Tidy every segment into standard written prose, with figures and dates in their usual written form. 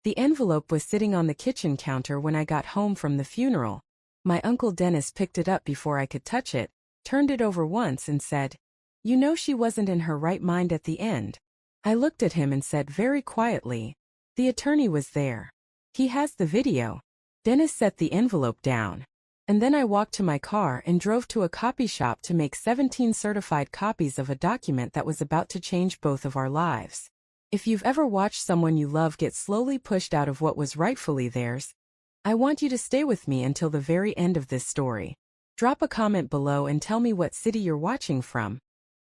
The envelope was sitting on the kitchen counter when I got home from the funeral. My Uncle Dennis picked it up before I could touch it, turned it over once and said, "You know she wasn't in her right mind at the end." I looked at him and said very quietly, "The attorney was there. He has the video." Dennis set the envelope down. And then I walked to my car and drove to a copy shop to make 17 certified copies of a document that was about to change both of our lives. If you've ever watched someone you love get slowly pushed out of what was rightfully theirs, I want you to stay with me until the very end of this story. Drop a comment below and tell me what city you're watching from.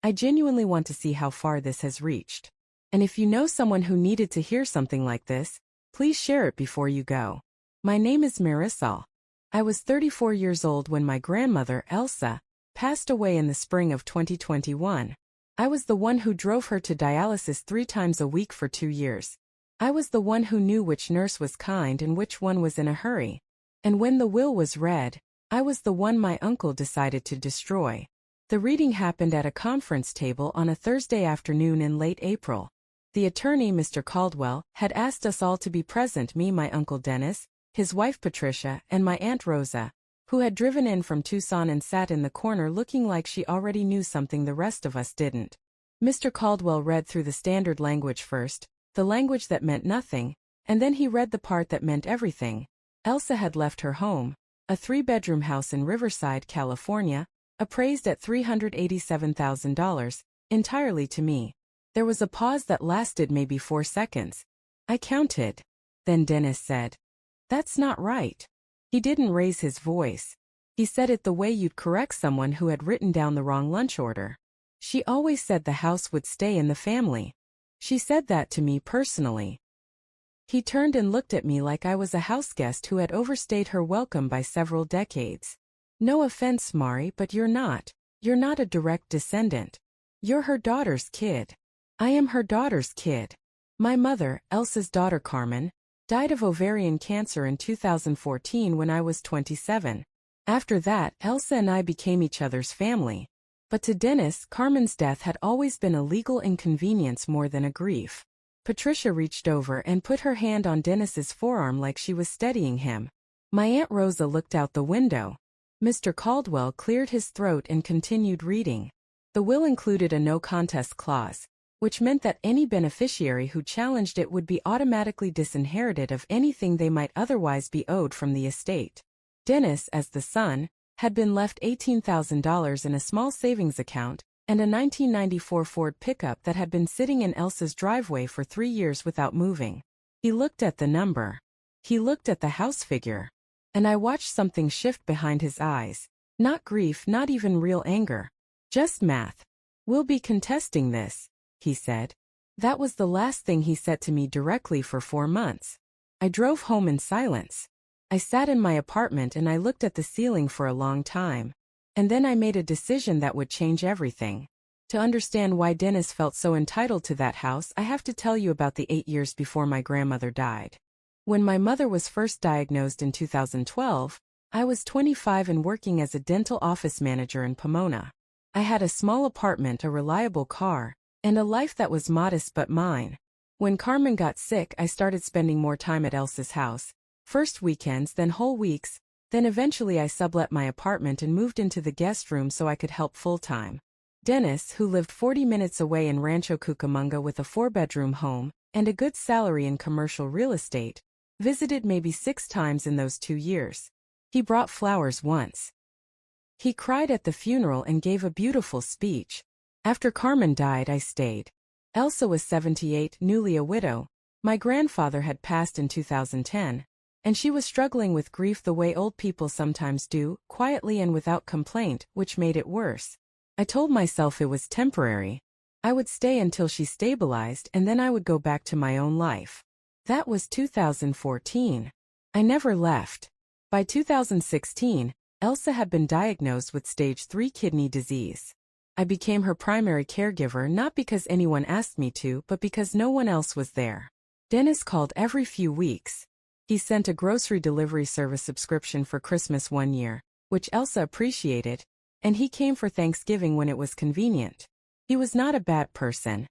I genuinely want to see how far this has reached. And if you know someone who needed to hear something like this, please share it before you go. My name is Marisol. I was 34 years old when my grandmother, Elsa, passed away in the spring of 2021. I was the one who drove her to dialysis 3 times a week for 2 years. I was the one who knew which nurse was kind and which one was in a hurry. And when the will was read, I was the one my uncle decided to destroy. The reading happened at a conference table on a Thursday afternoon in late April. The attorney, Mr. Caldwell, had asked us all to be present, me, my Uncle Dennis, his wife Patricia, and my Aunt Rosa, who had driven in from Tucson and sat in the corner looking like she already knew something the rest of us didn't. Mr. Caldwell read through the standard language first, the language that meant nothing, and then he read the part that meant everything. Elsa had left her home, a 3-bedroom house in Riverside, California, appraised at $387,000, entirely to me. There was a pause that lasted maybe 4 seconds. I counted. Then Dennis said, "That's not right." He didn't raise his voice. He said it the way you'd correct someone who had written down the wrong lunch order. "She always said the house would stay in the family. She said that to me personally." He turned and looked at me like I was a houseguest who had overstayed her welcome by several decades. "No offense, Mari, but you're not. You're not a direct descendant. You're her daughter's kid." "I am her daughter's kid. My mother, Elsa's daughter Carmen, died of ovarian cancer in 2014 when I was 27. After that, Elsa and I became each other's family. But to Dennis, Carmen's death had always been a legal inconvenience more than a grief." Patricia reached over and put her hand on Dennis's forearm like she was steadying him. My Aunt Rosa looked out the window. Mr. Caldwell cleared his throat and continued reading. The will included a no-contest clause, which meant that any beneficiary who challenged it would be automatically disinherited of anything they might otherwise be owed from the estate. Dennis, as the son, had been left $18,000 in a small savings account and a 1994 Ford pickup that had been sitting in Elsa's driveway for 3 years without moving. He looked at the number. He looked at the house figure. And I watched something shift behind his eyes. Not grief, not even real anger. Just math. "We'll be contesting this," he said. That was the last thing he said to me directly for 4 months. I drove home in silence. I sat in my apartment and I looked at the ceiling for a long time. And then I made a decision that would change everything. To understand why Dennis felt so entitled to that house, I have to tell you about the 8 years before my grandmother died. When my mother was first diagnosed in 2012, I was 25 and working as a dental office manager in Pomona. I had a small apartment, a reliable car, and a life that was modest but mine. When Carmen got sick, I started spending more time at Elsa's house. First weekends, then whole weeks, then eventually I sublet my apartment and moved into the guest room so I could help full-time. Dennis, who lived 40 minutes away in Rancho Cucamonga with a 4-bedroom home and a good salary in commercial real estate, visited maybe 6 times in those 2 years. He brought flowers once. He cried at the funeral and gave a beautiful speech. After Carmen died, I stayed. Elsa was 78, newly a widow. My grandfather had passed in 2010, and she was struggling with grief the way old people sometimes do, quietly and without complaint, which made it worse. I told myself it was temporary. I would stay until she stabilized and then I would go back to my own life. That was 2014. I never left. By 2016, Elsa had been diagnosed with stage 3 kidney disease. I became her primary caregiver not because anyone asked me to, but because no one else was there. Dennis called every few weeks. He sent a grocery delivery service subscription for Christmas one year, which Elsa appreciated, and he came for Thanksgiving when it was convenient. He was not a bad person.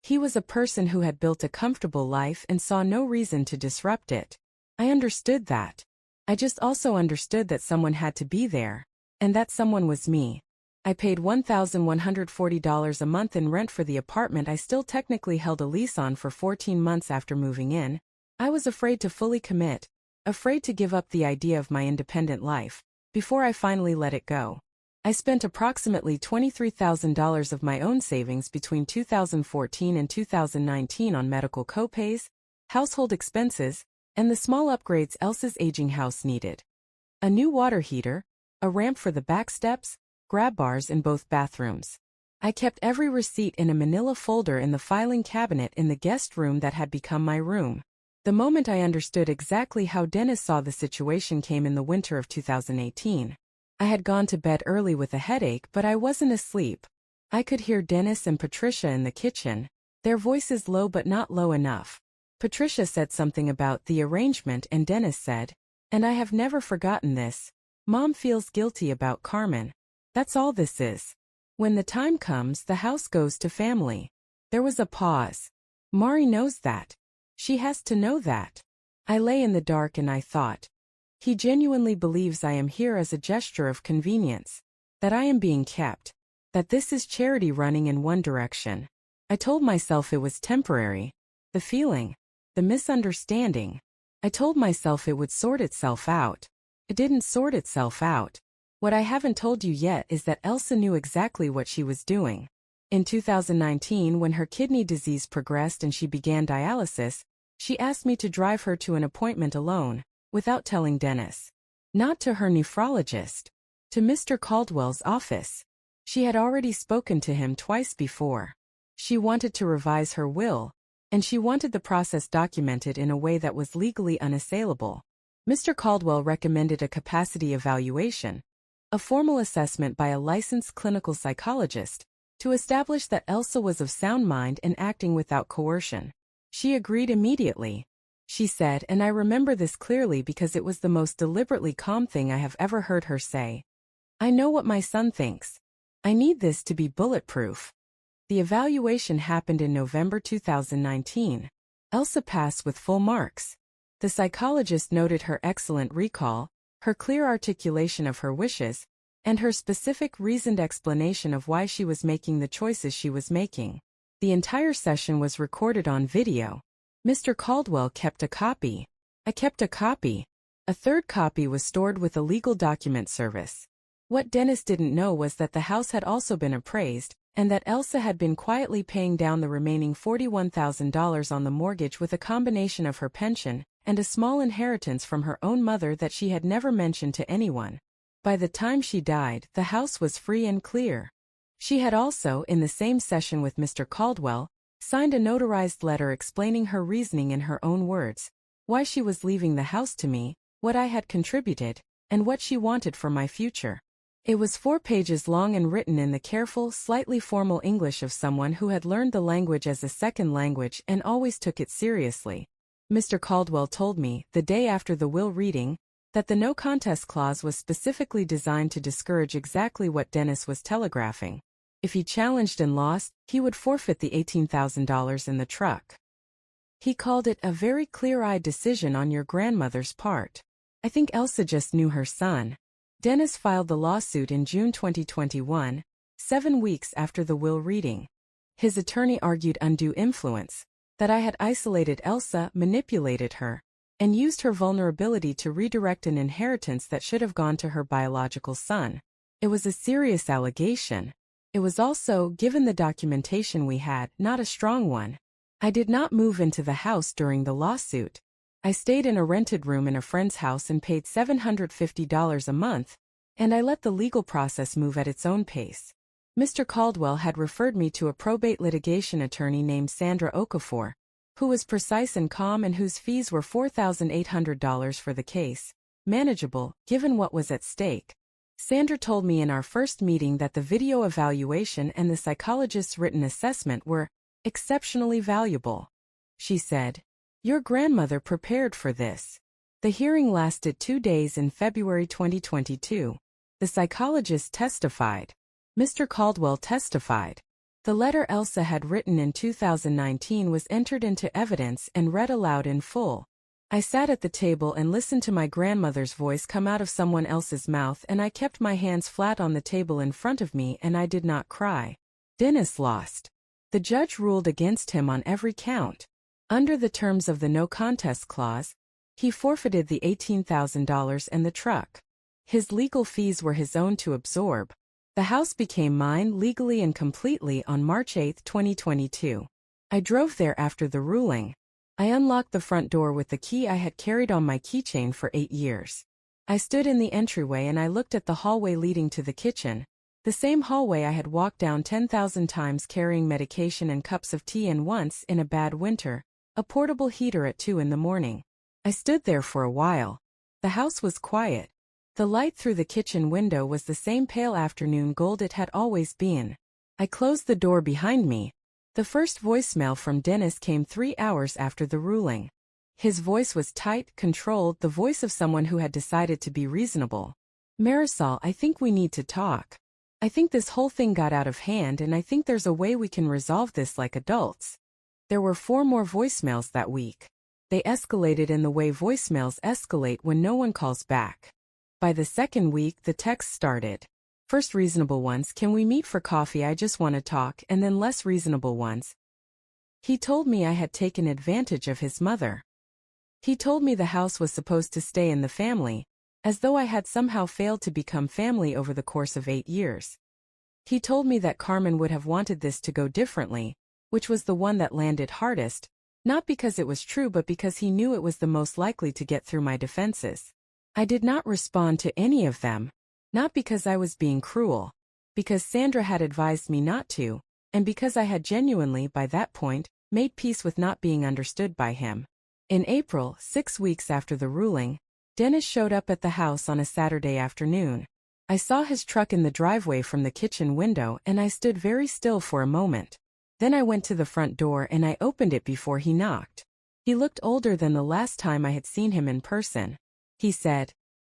He was a person who had built a comfortable life and saw no reason to disrupt it. I understood that. I just also understood that someone had to be there. And that someone was me. I paid $1,140 a month in rent for the apartment I still technically held a lease on for 14 months after moving in. I was afraid to fully commit, afraid to give up the idea of my independent life, before I finally let it go. I spent approximately $23,000 of my own savings between 2014 and 2019 on medical copays, household expenses, and the small upgrades Elsa's aging house needed. A new water heater, a ramp for the back steps, grab bars in both bathrooms. I kept every receipt in a manila folder in the filing cabinet in the guest room that had become my room. The moment I understood exactly how Dennis saw the situation came in the winter of 2018. I had gone to bed early with a headache, but I wasn't asleep. I could hear Dennis and Patricia in the kitchen, their voices low but not low enough. Patricia said something about the arrangement and Dennis said, "And I have never forgotten this. Mom feels guilty about Carmen. That's all this is. When the time comes, the house goes to family." There was a pause. Mari knows that. She has to know that. I lay in the dark and I thought. He genuinely believes I am here as a gesture of convenience. That I am being kept. That this is charity running in one direction. I told myself it was temporary. The feeling. The misunderstanding. I told myself it would sort itself out. It didn't sort itself out. What I haven't told you yet is that Elsa knew exactly what she was doing. In 2019, when her kidney disease progressed and she began dialysis, she asked me to drive her to an appointment alone, without telling Dennis. Not to her nephrologist. To Mr. Caldwell's office. She had already spoken to him twice before. She wanted to revise her will, and she wanted the process documented in a way that was legally unassailable. Mr. Caldwell recommended a capacity evaluation, a formal assessment by a licensed clinical psychologist, to establish that Elsa was of sound mind and acting without coercion. She agreed immediately. She said, and I remember this clearly because it was the most deliberately calm thing I have ever heard her say. "I know what my son thinks. I need this to be bulletproof." The evaluation happened in November 2019. Elsa passed with full marks. The psychologist noted her excellent recall, her clear articulation of her wishes, and her specific reasoned explanation of why she was making the choices she was making. The entire session was recorded on video. Mr. Caldwell kept a copy. I kept a copy. A third copy was stored with a legal document service. What Dennis didn't know was that the house had also been appraised, and that Elsa had been quietly paying down the remaining $41,000 on the mortgage with a combination of her pension and a small inheritance from her own mother that she had never mentioned to anyone. By the time she died, the house was free and clear. She had also, in the same session with Mr. Caldwell, signed a notarized letter explaining her reasoning in her own words, why she was leaving the house to me, what I had contributed, and what she wanted for my future. It was 4 pages long and written in the careful, slightly formal English of someone who had learned the language as a second language and always took it seriously. Mr. Caldwell told me, the day after the will reading, that the no contest clause was specifically designed to discourage exactly what Dennis was telegraphing. If he challenged and lost, he would forfeit the $18,000 in the truck. He called it a very clear-eyed decision on your grandmother's part. I think Elsa just knew her son. Dennis filed the lawsuit in June 2021, 7 weeks after the will reading. His attorney argued undue influence, that I had isolated Elsa, manipulated her, and used her vulnerability to redirect an inheritance that should have gone to her biological son. It was a serious allegation. It was also, given the documentation we had, not a strong one. I did not move into the house during the lawsuit. I stayed in a rented room in a friend's house and paid $750 a month, and I let the legal process move at its own pace. Mr. Caldwell had referred me to a probate litigation attorney named Sandra Okafor, who was precise and calm and whose fees were $4,800 for the case, manageable, given what was at stake. Sandra told me in our first meeting that the video evaluation and the psychologist's written assessment were exceptionally valuable. She said, "Your grandmother prepared for this." The hearing lasted 2 days in February 2022. The psychologist testified. Mr. Caldwell testified. The letter Elsa had written in 2019 was entered into evidence and read aloud in full. I sat at the table and listened to my grandmother's voice come out of someone else's mouth, and I kept my hands flat on the table in front of me, and I did not cry. Dennis lost. The judge ruled against him on every count. Under the terms of the no contest clause, he forfeited the $18,000 and the truck. His legal fees were his own to absorb. The house became mine legally and completely on March 8, 2022. I drove there after the ruling. I unlocked the front door with the key I had carried on my keychain for 8 years. I stood in the entryway and I looked at the hallway leading to the kitchen, the same hallway I had walked down 10,000 times carrying medication and cups of tea, and once, in a bad winter, a portable heater at 2 in the morning. I stood there for a while. The house was quiet. The light through the kitchen window was the same pale afternoon gold it had always been. I closed the door behind me. The first voicemail from Dennis came 3 hours after the ruling. His voice was tight, controlled, the voice of someone who had decided to be reasonable. "Marisol, I think we need to talk. I think this whole thing got out of hand, and I think there's a way we can resolve this like adults." There were 4 more voicemails that week. They escalated in the way voicemails escalate when no one calls back. By the second week, the texts started. First reasonable ones, "Can we meet for coffee? I just want to talk," and then less reasonable ones. He told me I had taken advantage of his mother. He told me the house was supposed to stay in the family, as though I had somehow failed to become family over the course of 8 years. He told me that Carmen would have wanted this to go differently, which was the one that landed hardest, not because it was true but because he knew it was the most likely to get through my defenses. I did not respond to any of them. Not because I was being cruel, because Sandra had advised me not to, and because I had genuinely, by that point, made peace with not being understood by him. In April, 6 weeks after the ruling, Dennis showed up at the house on a Saturday afternoon. I saw his truck in the driveway from the kitchen window, and I stood very still for a moment. Then I went to the front door and I opened it before he knocked. He looked older than the last time I had seen him in person. He said,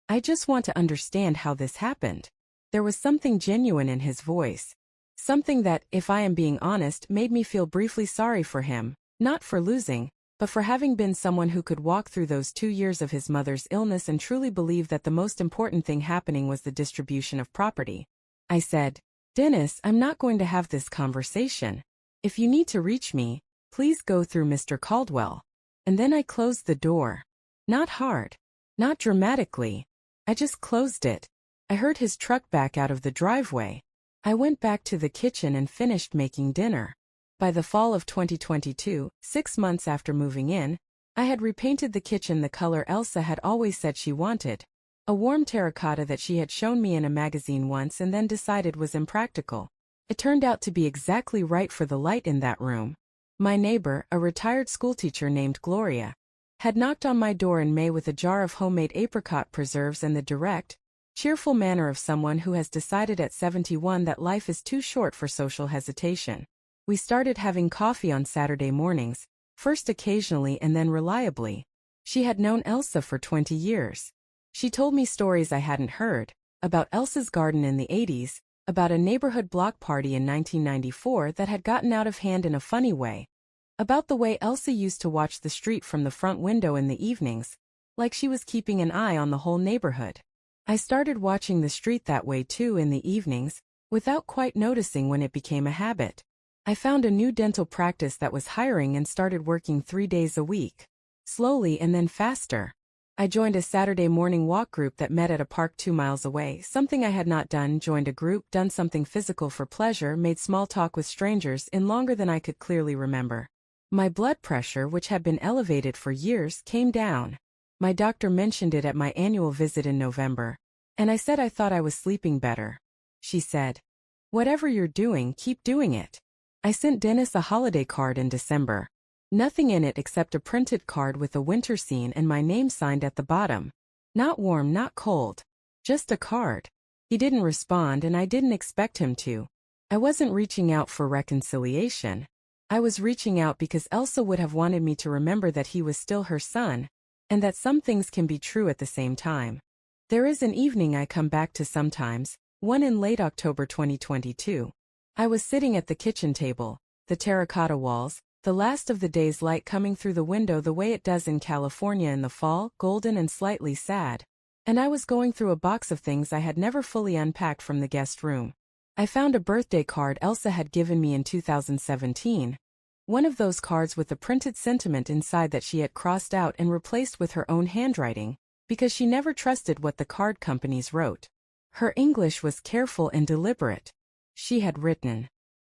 "I just want to understand how this happened." There was something genuine in his voice. Something that, if I am being honest, made me feel briefly sorry for him, not for losing, but for having been someone who could walk through those 2 years of his mother's illness and truly believe that the most important thing happening was the distribution of property. I said, "Dennis, I'm not going to have this conversation. If you need to reach me, please go through Mr. Caldwell." And then I closed the door. Not hard. Not dramatically. I just closed it. I heard his truck back out of the driveway. I went back to the kitchen and finished making dinner. By the fall of 2022, 6 months after moving in, I had repainted the kitchen the color Elsa had always said she wanted. A warm terracotta that she had shown me in a magazine once and then decided was impractical. It turned out to be exactly right for the light in that room. My neighbor, a retired schoolteacher named Gloria, had knocked on my door in May with a jar of homemade apricot preserves and the direct, cheerful manner of someone who has decided at 71 that life is too short for social hesitation. We started having coffee on Saturday mornings, first occasionally and then reliably. She had known Elsa for 20 years. She told me stories I hadn't heard, about Elsa's garden in the 80s, about a neighborhood block party in 1994 that had gotten out of hand in a funny way, about the way Elsa used to watch the street from the front window in the evenings, like she was keeping an eye on the whole neighborhood. I started watching the street that way too in the evenings, without quite noticing when it became a habit. I found a new dental practice that was hiring and started working 3 days a week. Slowly and then faster. I joined a Saturday morning walk group that met at a park 2 miles away, something I had not done, joined a group, done something physical for pleasure, made small talk with strangers in longer than I could clearly remember. My blood pressure, which had been elevated for years, came down. My doctor mentioned it at my annual visit in November, and I said I thought I was sleeping better. She said, "Whatever you're doing, keep doing it." I sent Dennis a holiday card in December. Nothing in it except a printed card with a winter scene and my name signed at the bottom. Not warm, not cold. Just a card. He didn't respond and I didn't expect him to. I wasn't reaching out for reconciliation. I was reaching out because Elsa would have wanted me to remember that he was still her son, and that some things can be true at the same time. There is an evening I come back to sometimes, one in late October 2022. I was sitting at the kitchen table, the terracotta walls, the last of the day's light coming through the window the way it does in California in the fall, golden and slightly sad. And I was going through a box of things I had never fully unpacked from the guest room. I found a birthday card Elsa had given me in 2017. One of those cards with the printed sentiment inside that she had crossed out and replaced with her own handwriting, because she never trusted what the card companies wrote. Her English was careful and deliberate. She had written,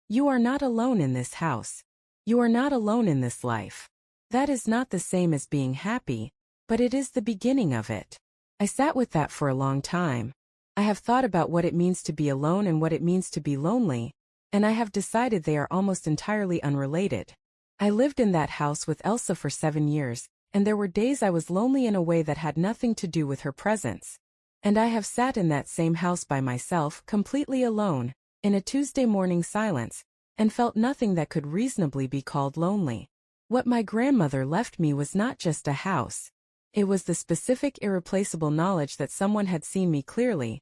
"You are not alone in this house. You are not alone in this life. That is not the same as being happy, but it is the beginning of it." I sat with that for a long time. I have thought about what it means to be alone and what it means to be lonely, and I have decided they are almost entirely unrelated. I lived in that house with Elsa for 7 years, and there were days I was lonely in a way that had nothing to do with her presence. And I have sat in that same house by myself, completely alone, in a Tuesday morning silence, and felt nothing that could reasonably be called lonely. What my grandmother left me was not just a house. It was the specific, irreplaceable knowledge that someone had seen me clearly,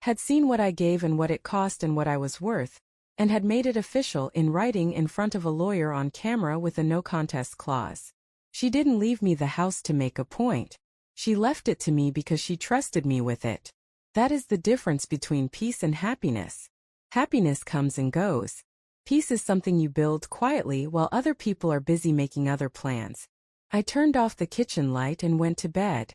had seen what I gave and what it cost and what I was worth, and had made it official in writing in front of a lawyer on camera with a no-contest clause. She didn't leave me the house to make a point. She left it to me because she trusted me with it. That is the difference between peace and happiness. Happiness comes and goes. Peace is something you build quietly while other people are busy making other plans. I turned off the kitchen light and went to bed.